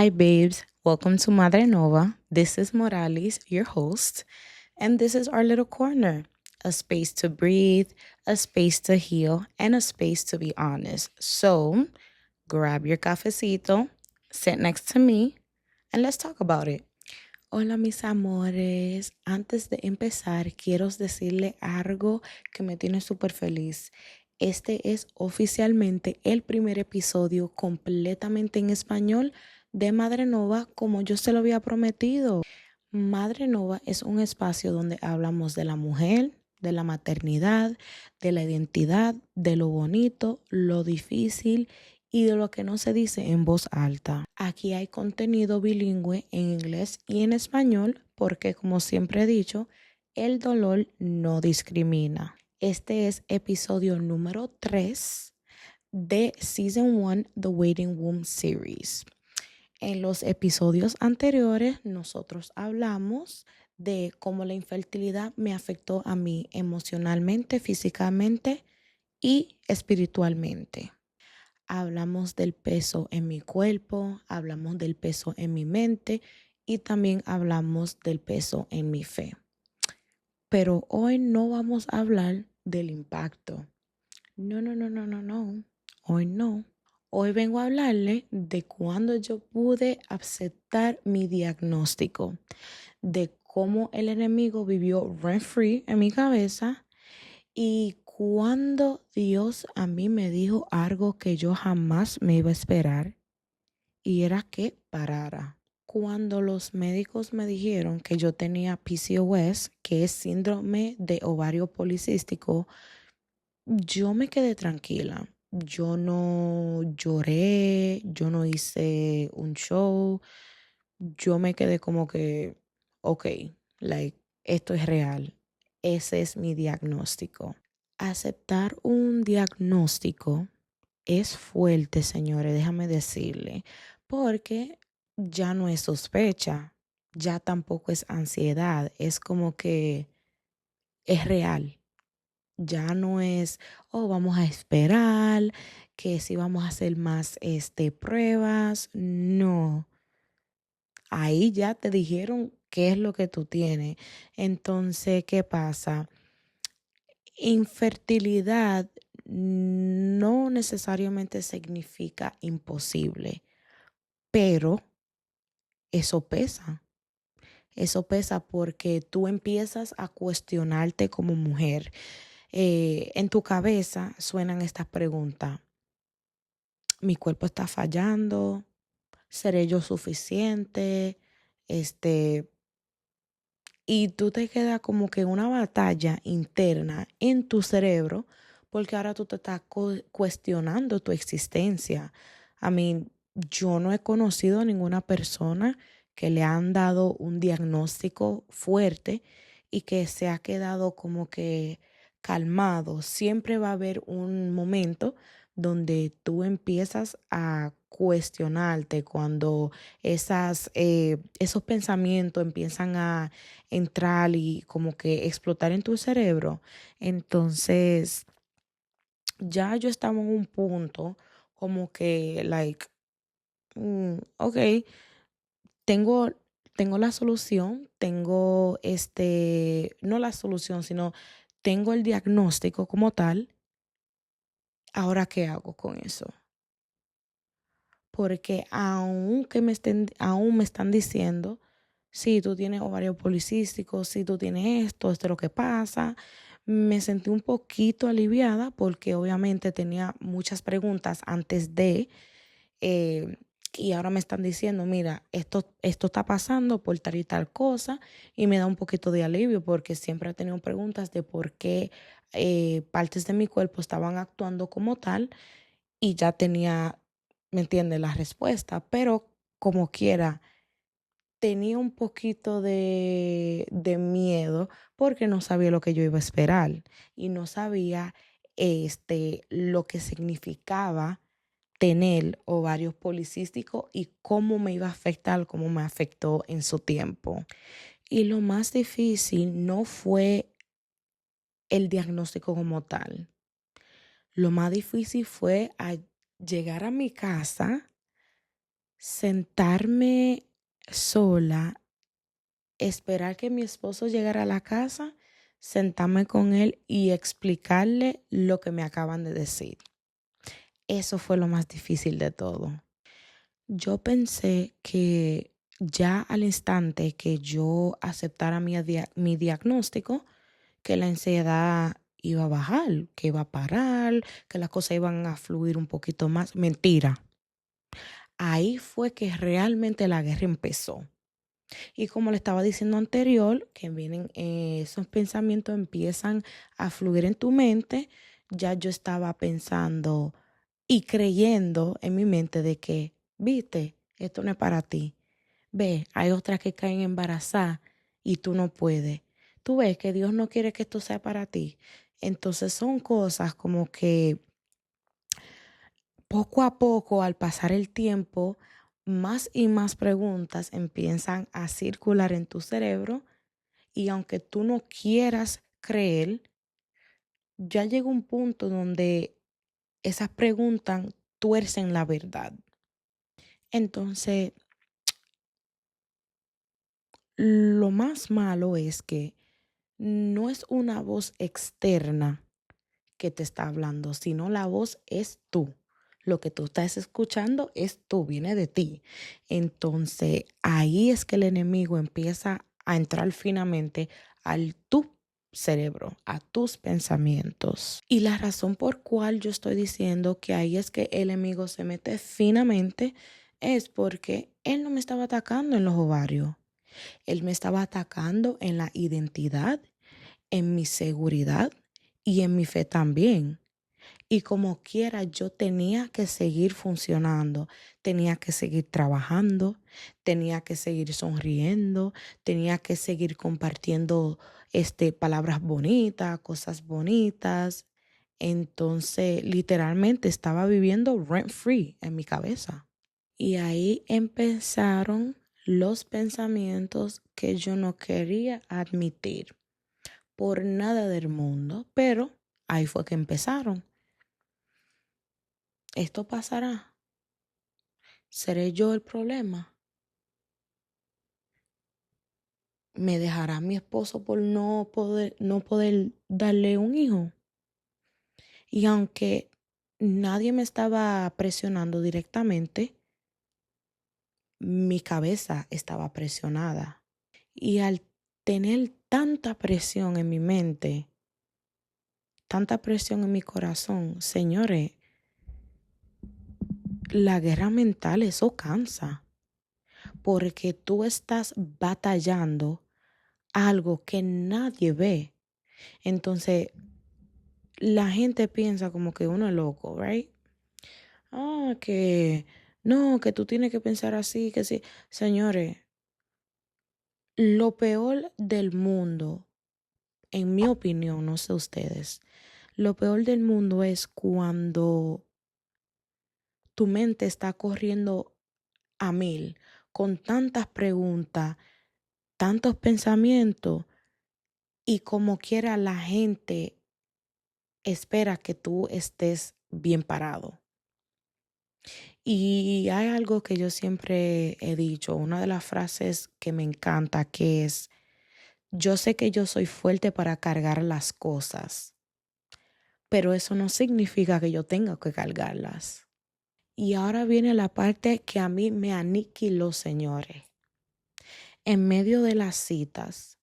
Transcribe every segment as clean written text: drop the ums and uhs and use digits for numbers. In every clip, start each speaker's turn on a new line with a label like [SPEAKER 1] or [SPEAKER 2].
[SPEAKER 1] Hi, babes. Welcome to Madre Nova. This is Morales, your host, and this is our little corner, a space to breathe, a space to heal, and a space to be honest. So, grab your cafecito, sit next to me, and let's talk about it. Hola, mis amores. Antes de empezar, quiero decirle algo que me tiene súper feliz. Este es oficialmente el primer episodio completamente en español de Madre Nova, como yo se lo había prometido. Madre Nova es un espacio donde hablamos de la mujer, de la maternidad, de la identidad, de lo bonito, lo difícil y de lo que no se dice en voz alta. Aquí hay contenido bilingüe en inglés y en español porque, como siempre he dicho, el dolor no discrimina. Este es episodio número 3 de Season 1 The Waiting Room Series. En los episodios anteriores nosotros hablamos de cómo la infertilidad me afectó a mí emocionalmente, físicamente y espiritualmente. Hablamos del peso en mi cuerpo, hablamos del peso en mi mente y también hablamos del peso en mi fe. Pero hoy no vamos a hablar del impacto. No. Hoy no. Hoy vengo a hablarle de cuando yo pude aceptar mi diagnóstico, de cómo el enemigo vivió rent free en mi cabeza y cuando Dios a mí me dijo algo que yo jamás me iba a esperar y era que parara. Cuando los médicos me dijeron que yo tenía PCOS, que es síndrome de ovario policístico, yo me quedé tranquila. Yo no lloré, yo no hice un show. Yo me quedé como que, ok, like, esto es real. Ese es mi diagnóstico. Aceptar un diagnóstico es fuerte, señores, déjame decirle, porque ya no es sospecha, ya tampoco es ansiedad, es como que es real. Ya no es, oh, vamos a esperar, que si vamos a hacer más pruebas. No, ahí ya te dijeron qué es lo que tú tienes. Entonces, ¿qué pasa? Infertilidad no necesariamente significa imposible, pero eso pesa. Eso pesa porque tú empiezas a cuestionarte como mujer. En tu cabeza suenan estas preguntas. Mi cuerpo está fallando, seré yo suficiente, este, y tú te quedas como que en una batalla interna en tu cerebro, porque ahora tú te estás cuestionando tu existencia. A mí, yo no he conocido a ninguna persona que le han dado un diagnóstico fuerte y que se ha quedado como que calmado. Siempre va a haber un momento donde tú empiezas a cuestionarte cuando esos pensamientos empiezan a entrar y como que explotar en tu cerebro. Entonces, ya yo estaba en un punto como que, like, ok, tengo, tengo la solución, tengo no la solución, sino tengo el diagnóstico como tal. Ahora, ¿qué hago con eso? Porque aún me están diciendo, si tú tienes ovario policístico, si tú tienes esto es lo que pasa. Me sentí un poquito aliviada porque obviamente tenía muchas preguntas antes eh, y ahora me están diciendo, mira, esto está pasando por tal y tal cosa y me da un poquito de alivio porque siempre he tenido preguntas de por qué partes de mi cuerpo estaban actuando como tal y ya tenía, ¿me entiendes?, la respuesta, pero como quiera, tenía un poquito de miedo porque no sabía lo que yo iba a esperar y no sabía lo que significaba tener ovarios policísticos y cómo me iba a afectar, cómo me afectó en su tiempo. Y lo más difícil no fue el diagnóstico como tal. Lo más difícil fue llegar a mi casa sentarme sola, esperar que mi esposo llegara a la casa, sentarme con él y explicarle lo que me acaban de decir. Eso fue lo más difícil de todo. Yo pensé que ya al instante que yo aceptara mi diagnóstico, que la ansiedad iba a bajar, que iba a parar, que las cosas iban a fluir un poquito más. Mentira. Ahí fue que realmente la guerra empezó. Y como le estaba diciendo anterior, que vienen esos pensamientos empiezan a fluir en tu mente, ya yo estaba pensando y creyendo en mi mente de que, viste, esto no es para ti. Ve, hay otras que caen embarazadas y tú no puedes. Tú ves que Dios no quiere que esto sea para ti. Entonces son cosas como que poco a poco, al pasar el tiempo, más y más preguntas empiezan a circular en tu cerebro y aunque tú no quieras creer, ya llega un punto donde esas preguntas tuercen la verdad. Entonces, lo más malo es que no es una voz externa que te está hablando, sino la voz es tú. Lo que tú estás escuchando es tú, viene de ti. Entonces, ahí es que el enemigo empieza a entrar finamente al tu cerebro, a tus pensamientos. Y la razón por cual yo estoy diciendo que ahí es que el enemigo se mete finamente es porque él no me estaba atacando en los ovarios. Él me estaba atacando en la identidad, en mi seguridad y en mi fe también. Y como quiera, yo tenía que seguir funcionando, tenía que seguir trabajando, tenía que seguir sonriendo, tenía que seguir compartiendo palabras bonitas, cosas bonitas. Entonces, literalmente estaba viviendo rent free en mi cabeza. Y ahí empezaron los pensamientos que yo no quería admitir por nada del mundo, pero ahí fue que empezaron. ¿Esto pasará? ¿Seré yo el problema? ¿Me dejará mi esposo por no poder darle un hijo? Y aunque nadie me estaba presionando directamente, mi cabeza estaba presionada. Y al tener tanta presión en mi mente, tanta presión en mi corazón, señores, la guerra mental, eso cansa, porque tú estás batallando algo que nadie ve. Entonces, la gente piensa como que uno es loco, right? Ah, que no, que tú tienes que pensar así, que sí. Señores, lo peor del mundo, en mi opinión, no sé ustedes, lo peor del mundo es cuando tu mente está corriendo a mil, con tantas preguntas, tantos pensamientos, y como quiera la gente espera que tú estés bien parado. Y hay algo que yo siempre he dicho, una de las frases que me encanta, que es, yo sé que yo soy fuerte para cargar las cosas, pero eso no significa que yo tenga que cargarlas. Y ahora viene la parte que a mí me aniquiló, señores. En medio de las citas,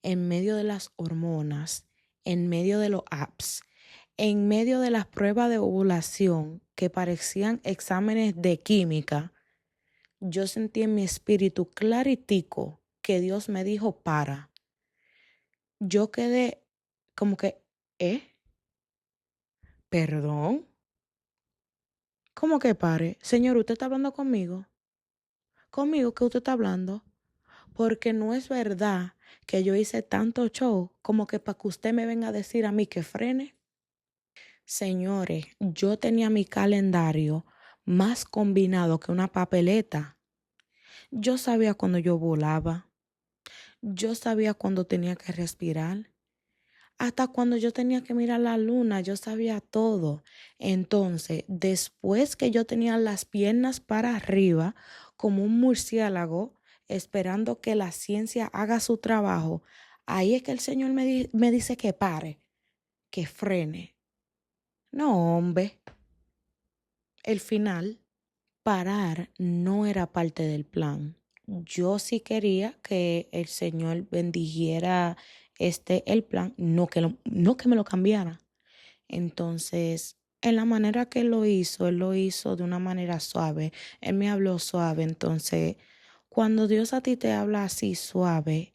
[SPEAKER 1] en medio de las hormonas, en medio de los apps, en medio de las pruebas de ovulación que parecían exámenes de química, yo sentí en mi espíritu claritico que Dios me dijo para. Yo quedé como que, ¿eh? ¿Perdón? ¿Cómo que pare? Señor, ¿usted está hablando conmigo? ¿Conmigo que usted está hablando? Porque no es verdad que yo hice tanto show como que para que usted me venga a decir a mí que frene. Señores, yo tenía mi calendario más combinado que una papeleta. Yo sabía cuando yo volaba. Yo sabía cuando tenía que respirar. Hasta cuando yo tenía que mirar la luna, yo sabía todo. Entonces, después que yo tenía las piernas para arriba, como un murciélago, esperando que la ciencia haga su trabajo, ahí es que el Señor me dice que pare, que frene. No, hombre, el final, parar no era parte del plan. Yo sí quería que el Señor bendijera el plan, no que me lo cambiara. Entonces, en la manera que él lo hizo de una manera suave. Él me habló suave. Entonces, cuando Dios a ti te habla así suave,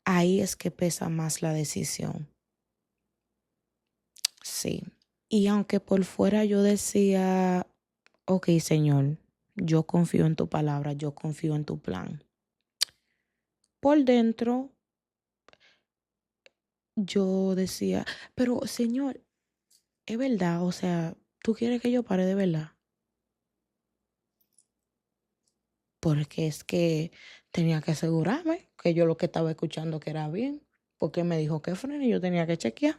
[SPEAKER 1] ahí es que pesa más la decisión. Sí. Y aunque por fuera yo decía, ok, Señor, yo confío en tu palabra, yo confío en tu plan. Por dentro, yo decía, pero Señor, es verdad, o sea, ¿tú quieres que yo pare de verdad? Porque es que tenía que asegurarme que yo lo que estaba escuchando que era bien, porque me dijo que frene y yo tenía que chequear.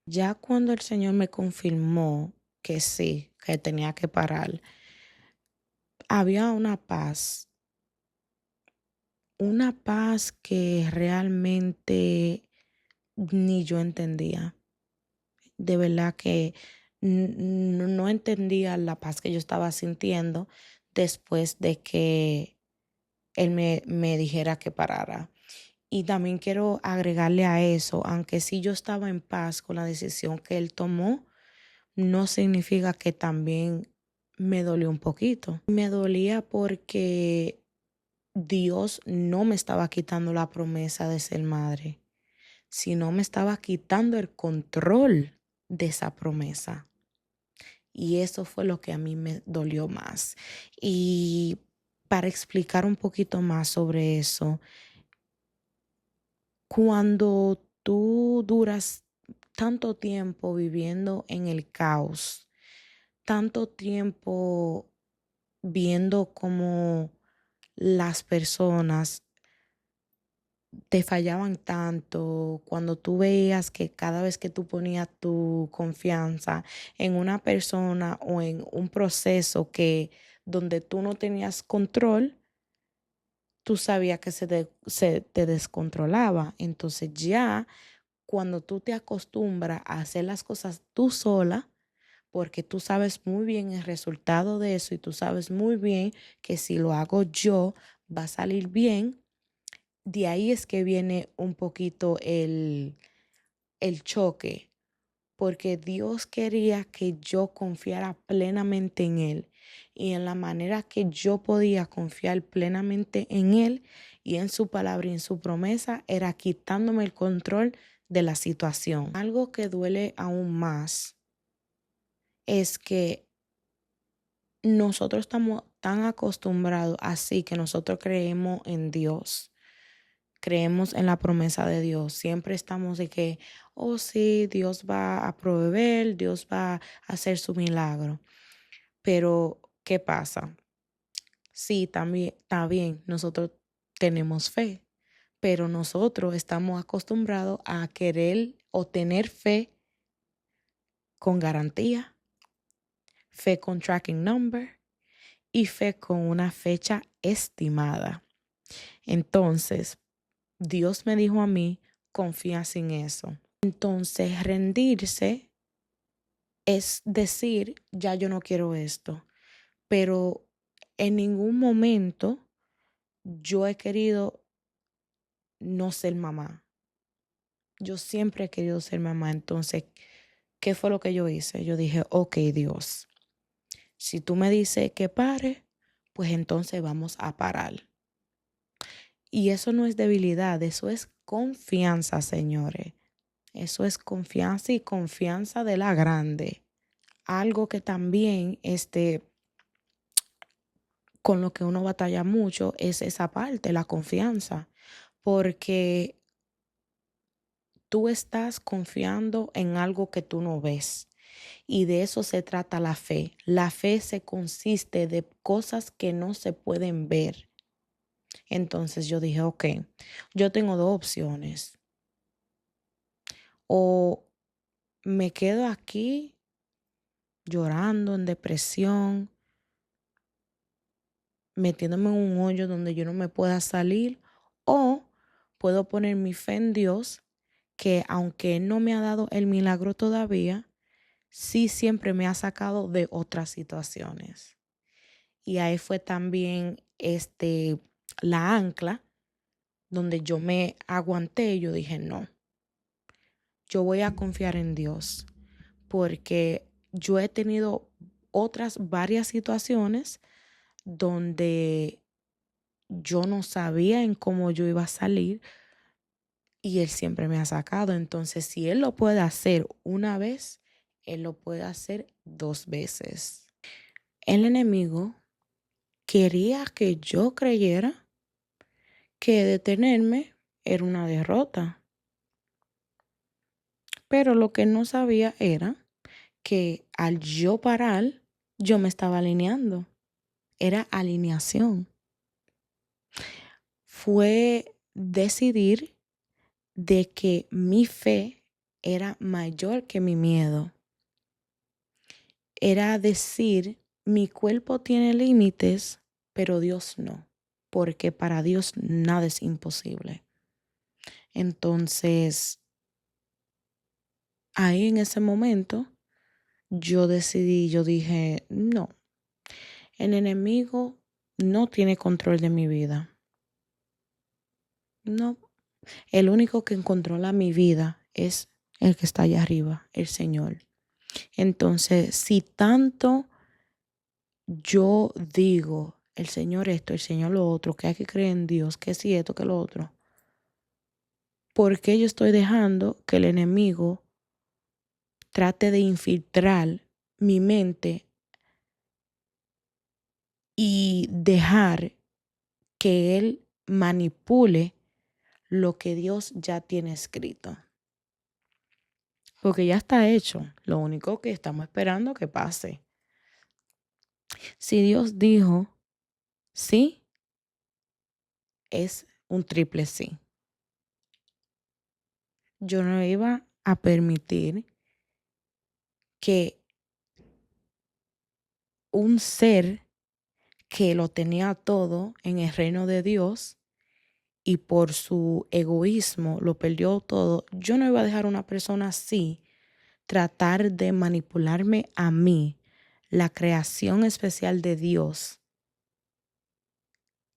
[SPEAKER 1] Ya cuando el Señor me confirmó que sí, que tenía que parar, había una paz que realmente ni yo entendía. De verdad que no entendía la paz que yo estaba sintiendo después de que él me dijera que parara. Y también quiero agregarle a eso, aunque sí yo estaba en paz con la decisión que él tomó, no significa que también me dolió un poquito. Me dolía porque Dios no me estaba quitando la promesa de ser madre, sino me estaba quitando el control de esa promesa. Y eso fue lo que a mí me dolió más. Y para explicar un poquito más sobre eso, cuando tú duras tanto tiempo viviendo en el caos, tanto tiempo viendo cómo las personas te fallaban tanto, cuando tú veías que cada vez que tú ponías tu confianza en una persona o en un proceso que donde tú no tenías control, tú sabías que se te descontrolaba. Entonces ya cuando tú te acostumbras a hacer las cosas tú sola, porque tú sabes muy bien el resultado de eso y tú sabes muy bien que si lo hago yo va a salir bien, de ahí es que viene un poquito el choque, porque Dios quería que yo confiara plenamente en Él y en la manera que yo podía confiar plenamente en Él y en su palabra y en su promesa era quitándome el control de la situación. Algo que duele aún más es que nosotros estamos tan acostumbrados así que nosotros creemos en Dios. Creemos en la promesa de Dios. Siempre estamos de que, oh sí, Dios va a proveer, Dios va a hacer su milagro. Pero, ¿qué pasa? Sí, también está bien, nosotros tenemos fe, pero nosotros estamos acostumbrados a querer o tener fe con garantía, fe con tracking number y fe con una fecha estimada. Entonces, Dios me dijo a mí, confía sin eso. Entonces, rendirse es decir, ya yo no quiero esto, pero en ningún momento yo he querido no ser mamá. Yo siempre he querido ser mamá. Entonces, ¿qué fue lo que yo hice? Yo dije, ok, Dios, si tú me dices que pare, pues entonces vamos a parar. Y eso no es debilidad, eso es confianza, señores. Eso es confianza y confianza de la grande. Algo que también con lo que uno batalla mucho es esa parte, la confianza, porque tú estás confiando en algo que tú no ves. Y de eso se trata la fe. La fe se consiste de cosas que no se pueden ver. Entonces yo dije, ok, yo tengo dos opciones. o me quedo aquí llorando en depresión, metiéndome en un hoyo donde yo no me pueda salir, o puedo poner mi fe en Dios, que aunque Él no me ha dado el milagro todavía, sí siempre me ha sacado de otras situaciones. Y ahí fue también la ancla donde yo me aguanté y yo dije, no, yo voy a confiar en Dios, porque yo he tenido otras varias situaciones donde yo no sabía en cómo yo iba a salir y Él siempre me ha sacado. Entonces, si Él lo puede hacer una vez, Él lo puede hacer 2 veces. El enemigo quería que yo creyera que detenerme era una derrota, pero lo que no sabía era que al yo parar, yo me estaba alineando. Era alineación. Fue decidir de que mi fe era mayor que mi miedo. Era decir, mi cuerpo tiene límites, pero Dios no, porque para Dios nada es imposible. Entonces, ahí en ese momento, yo decidí, yo dije, no, el enemigo no tiene control de mi vida. No, el único que controla mi vida es el que está allá arriba, el Señor. Entonces, si tanto yo digo, el Señor esto, el Señor lo otro, que hay que creer en Dios, que si esto, que lo otro, ¿por qué yo estoy dejando que el enemigo trate de infiltrar mi mente y dejar que Él manipule lo que Dios ya tiene escrito? Porque ya está hecho. Lo único que estamos esperando que pase. Si Dios dijo sí, es un triple sí. Yo no iba a permitir que un ser que lo tenía todo en el reino de Dios y por su egoísmo lo perdió todo, yo no iba a dejar a una persona así tratar de manipularme a mí, la creación especial de Dios,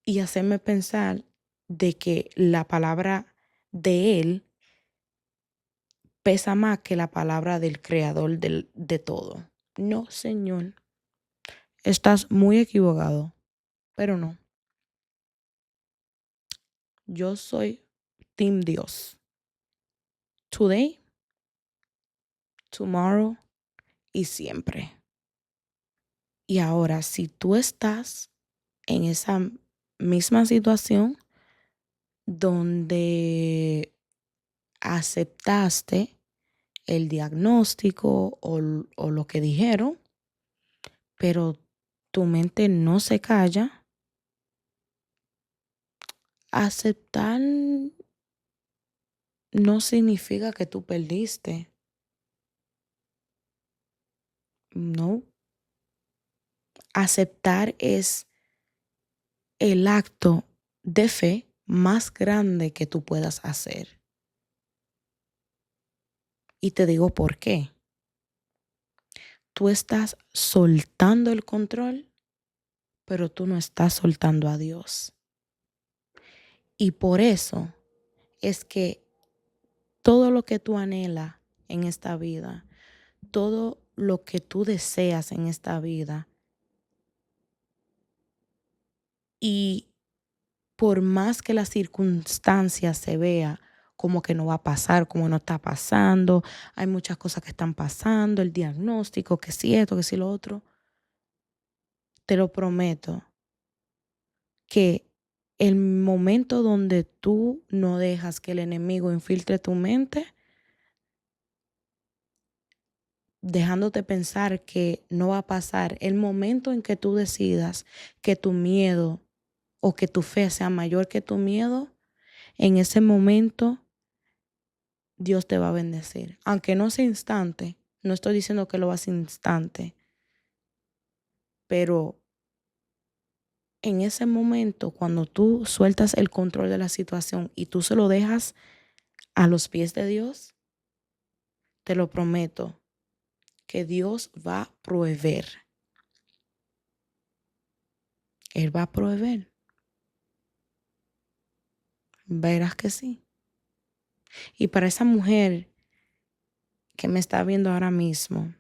[SPEAKER 1] y hacerme pensar de que la palabra de Él pesa más que la palabra del creador de todo. No, Señor, estás muy equivocado, pero no, yo soy Team Dios. Today, tomorrow y siempre. Y ahora, si tú estás en esa misma situación donde aceptaste el diagnóstico o lo que dijeron, pero tu mente no se calla, aceptar no significa que tú perdiste. No. Aceptar es el acto de fe más grande que tú puedas hacer. Y te digo por qué. Tú estás soltando el control, pero tú no estás soltando a Dios. Y por eso es que todo lo que tú anhelas en esta vida, todo lo que tú deseas en esta vida, y por más que la circunstancia se vea como que no va a pasar, como no está pasando, hay muchas cosas que están pasando, el diagnóstico, que si esto, que si lo otro, te lo prometo que el momento donde tú no dejas que el enemigo infiltre tu mente, dejándote pensar que no va a pasar, el momento en que tú decidas que tu miedo o que tu fe sea mayor que tu miedo, en ese momento Dios te va a bendecir. Aunque no sea instante, no estoy diciendo que lo va a hacer instante, pero en ese momento, cuando tú sueltas el control de la situación y tú se lo dejas a los pies de Dios, te lo prometo que Dios va a proveer. Él va a proveer. Verás que sí. Y para esa mujer que me está viendo ahora mismo,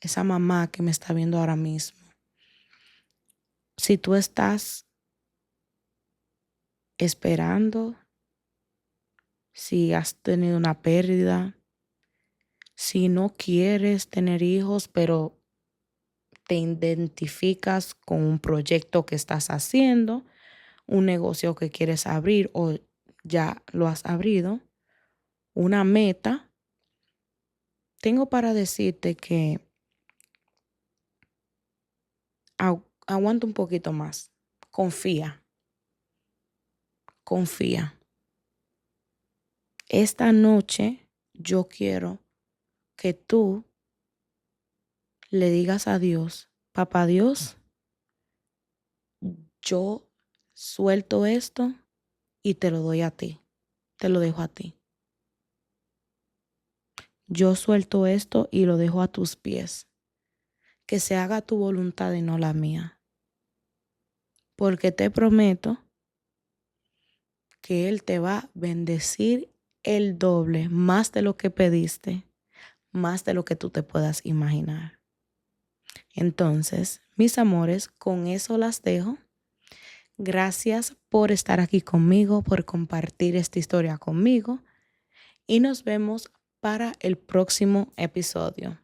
[SPEAKER 1] esa mamá que me está viendo ahora mismo, si tú estás esperando, si has tenido una pérdida, si no quieres tener hijos, pero te identificas con un proyecto que estás haciendo, un negocio que quieres abrir o ya lo has abrido, una meta, tengo para decirte que aguanta un poquito más. Confía, confía. Esta noche yo quiero que tú le digas a Dios, papá Dios, yo suelto esto y te lo doy a ti, te lo dejo a ti. Yo suelto esto y lo dejo a tus pies. Que se haga tu voluntad y no la mía. Porque te prometo que Él te va a bendecir el doble, más de lo que pediste, más de lo que tú te puedas imaginar. Entonces, mis amores, con eso las dejo. Gracias por estar aquí conmigo, por compartir esta historia conmigo y nos vemos para el próximo episodio.